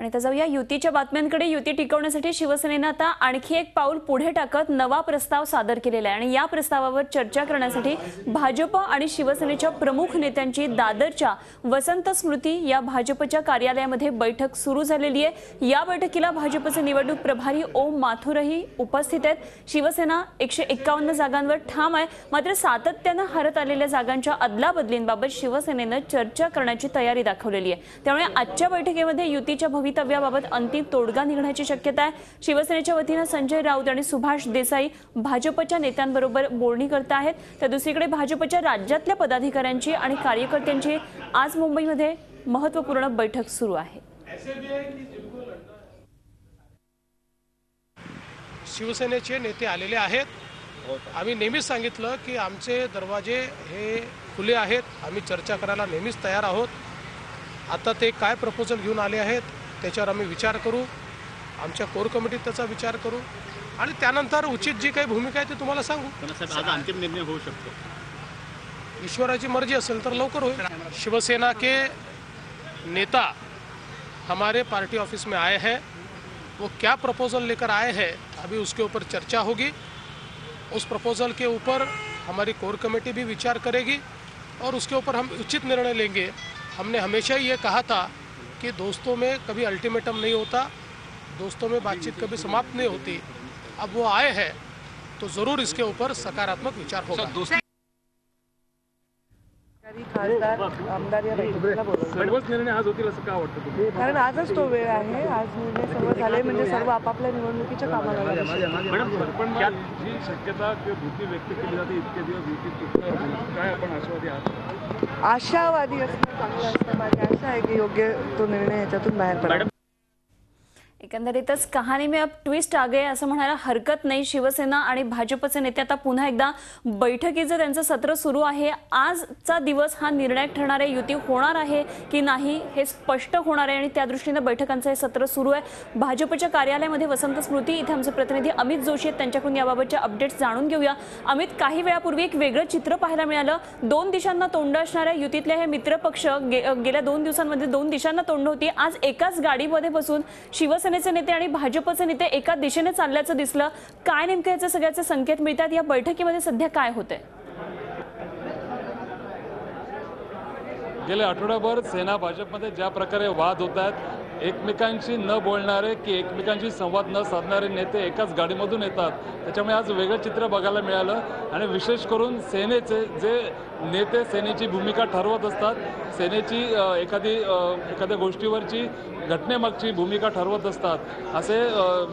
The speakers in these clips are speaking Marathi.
आणि आता जाऊया युतीच्या बातम्यांकडे। युती टिकवण्यासाठी शिवसेनेने आता आणखी एक पाऊल पुढे टाकत नवा प्रस्ताव सादर केलेला आहे आणि या प्रस्तावावर चर्चा करण्यासाठी भाजप आणि शिवसेनेच्या प्रमुख नेत्यांची दादरच्या वसंत स्मृती या भाजपच्या कार्यालयामध्ये बैठक सुरू झालेली आहे। या बैठकीला भाजपचे निवडणूक प्रभारी ओम माथुरही उपस्थित आहेत। शिवसेना 151 जागांवर ठाम आहे, मात्र सातत्याने हरत आलेल्या जागांच्या अदलाबदलींबाबत शिवसेनेने चर्चा करण्याची तयारी दाखवलेली आहे। त्यामुळे आजच्या बैठकीमध्ये युतीच्या भवितव्याबाबत अंतिम तोडगा निघण्याची शक्यता आहे। शिवसेनेच्या वतीने संजय राऊत आणि सुभाष देसाई भाजपच्या नेत्यांबरोबर बोलणी करत आहेत, तर दुसरीकडे भाजपच्या राज्यातल्या पदाधिकाऱ्यांची आणि कार्यकर्त्यांची आज मुंबईमध्ये महत्त्वपूर्ण बैठक सुरू आहे। शिवसेनेचे नेते आलेले आहेत। आम्ही नेहमीच सांगितलं की आमचे दरवाजे हे खुले आहेत, आम्ही चर्चा करायला नेहमीच तयार आहोत। आता ते काय प्रपोजल घेऊन आले आहेत त्याच्यावर आम्ही विचार करू, आमच्या कोर कमिटीत त्याचा विचार करू आणि त्यानंतर उचित जी काही भूमिका आहे ती तुम्हाला सांगू। आज अंतिम निर्णय होऊ शकतो, ईश्वराची मर्जी असेल तर लवकर होईल। शिवसेना के नेता हमारे पार्टी ऑफिस में आए हैं, वो क्या प्रपोजल लेकर आए हैं अभी उसके ऊपर चर्चा होगी। उस प्रपोजल के ऊपर हमारी कोर कमेटी भी विचार करेगी और उसके ऊपर हम उचित निर्णय लेंगे। हमने हमेशा ये कहा था कि दोस्तों में कभी अल्टीमेटम नहीं होता, दोस्तों में बातचीत कभी समाप्त नहीं होती। अब वो आए हैं तो ज़रूर इसके ऊपर सकारात्मक विचार होगा। खासदार आमदार या बैठकीला सर्वच निर्णय आज होतील असं का वाटतं तुम्हाला? कारण आजच तो वेळ आहे, आज निर्णय सर्व झाले म्हणजे सर्व आपापल्या निवडणुकीच्या कामाला लागले। मॅडम पण जी शक्यता किंवा भीती व्यक्त केली जाते इतके दिवस भीती काय आपण आशावादी आहात? आशावादी असणं चांगलं असतं। माझी आशा आहे की योग्य तो निर्णय याच्यातून बाहेर पडेल। एकंदरीतच कहाणी में अब ट्विस्ट आ गए असं म्हणायला हरकत नाही। शिवसेना आणि भाजपचे नेते आता पुन्हा एकदा बैठकीचं त्यांचं सत्र सुरू आहे। आजचा दिवस हा निर्णायक ठरणार आहे, युती होणार आहे की नाही हे स्पष्ट होणार आहे आणि त्या दृष्टीने बैठकांचं हे सत्र सुरू आहे। भाजपच्या कार्यालयामध्ये वसंत स्मृती इथे आमचे प्रतिनिधी अमित जोशी आहेत, त्यांच्याकडून याबाबतच्या अपडेट्स जाणून घेऊया। अमित, काही वेळापूर्वी एक वेगळं चित्र पाहायला मिळालं। 2 दिशांना तोंड असणाऱ्या युतीतले हे मित्रपक्ष गेल्या 2 दिवसांमध्ये 2 दिशांना तोंड होती। आज एकाच गाडीमध्ये बसून शिवसेनेचे नेते आणि भाजपचे नेते एका दिशेने चालल्याचं दिसलं। काय नेमके याचे सगळ्याचे संकेत मिळतात? या बैठकीमध्ये सध्या काय होतंय? गेल्या आठवड्याभर सेना भाजपमध्ये ज्या प्रकारे वाद होत आहेत, एकमेकांशी न बोलणारे की एकमेकांशी संवाद न साधणारे नेते एकाच गाडीमधून येतात, त्याच्यामुळे आज वेगळं चित्र बघायला मिळालं। आणि विशेष करून सेनेचे जे नेते सेनेची भूमिका ठरवत असतात, सेनेची एखाद्या गोष्टीवरची घटनेमागची भूमिका ठरवत असतात, असे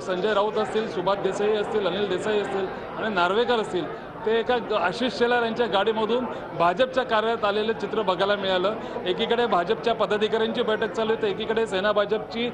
संजय राऊत असतील, सुभाष देसाई असतील, अनिल देसाई असतील आणि नार्वेकर असतील, ते एका आशिष शेलार यांच्या गाडीमधून भाजपच्या कार्यालयात आलेले चित्र बघायला मिळालं। एकीकडे भाजपच्या पदाधिकाऱ्यांची बैठक चालू आहे तर एकीकडे सेना भाजपची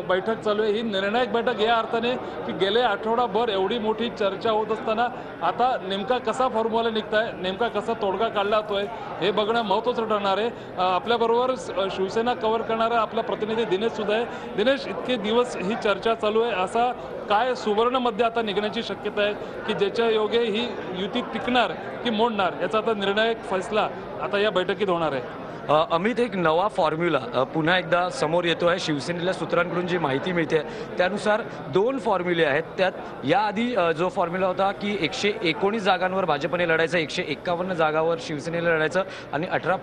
बैठक चालू आहे। ही निर्णायक बैठक या अर्थाने की गेले आठवडाभर एवढी मोठी चर्चा होत असताना आता नेमका कसा फॉर्म्युला निघताय, नेमका कसा तोडगा काढला जातोय हे बघणं महत्त्वाचं ठरणार आहे। आपल्याबरोबर शिवसेना कव्हर करणारा आपला प्रतिनिधी दिनेश सुद्धा आहे। दिनेश, इतके दिवस ही चर्चा चालू आहे, असा काय सुवर्णमध्ये आता निघण्याची शक्यता आहे की ज्याच्या योगे ही युती टिकणार की मोडणार याचा आता निर्णायक फैसला आता या बैठकीत होणार आहे? अमित, एक नवा फॉर्म्युला पुन्हा एकदा समोर येतो आहे। शिवसेनेला सूत्रांकडून जी माहिती मिळते त्यानुसार 2 फॉर्म्युले आहेत। त्यात याआधी जो फॉर्म्युला होता की 119 जागांवर भाजपने लढायचं, 151 जागांवर शिवसेनेला लढायचं आणि 18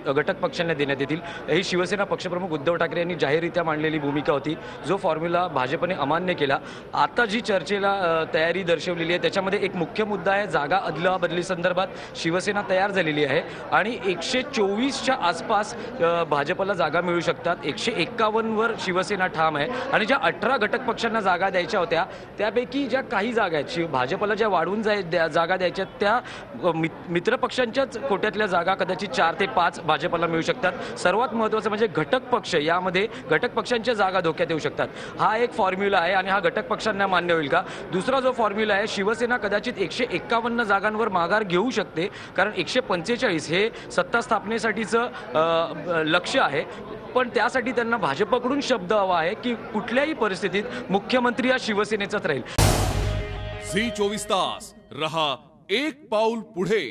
घटक पक्षांना देण्यात येतील, ही शिवसेना पक्षप्रमुख उद्धव ठाकरे यांनी जाहीररित्या मांडलेली भूमिका होती, जो फॉर्म्युला भाजपने अमान्य केला। आता जी चर्चेला तयारी दर्शवलेली आहे त्याच्यामध्ये एक मुख्य मुद्दा आहे जागा अदलाबदली संदर्भात शिवसेना तयार झालेली आहे आणि 124 च्या आसपास भाजपला जागा मिळू शकतात। 151 वर शिवसेना ठाम आहे आणि ज्या 18 घटक पक्षांना जागा द्यायच्या होत्या त्यापैकी ज्या काही जागा आहेत भाजपला ज्या वाढवून जागा द्यायच्या त्या मित्रपक्षांच्याच कोट्यातल्या जागा कदाचित 4 ते 5 भाजपला मिळू शकतात। सर्वात महत्त्वाचं म्हणजे घटक पक्ष, यामध्ये घटक पक्षांच्या जागा धोक्यात येऊ शकतात। हा एक फॉर्म्युला आहे आणि हा घटक पक्षांना मान्य होईल का? दुसरा जो फॉर्म्युला आहे, शिवसेना कदाचित 151 जागांवर माघार घेऊ शकते, कारण 145 हे सत्ता स्थापनेसाठी लक्ष्य आहे, पण त्यासाठी त्यांना भाजपकडून शब्द हवा आहे की कुठल्याही परिस्थितीत मुख्यमंत्री हा शिवसेनेचाच राहील। झी 24 तास रहा एक पाऊल पुढे।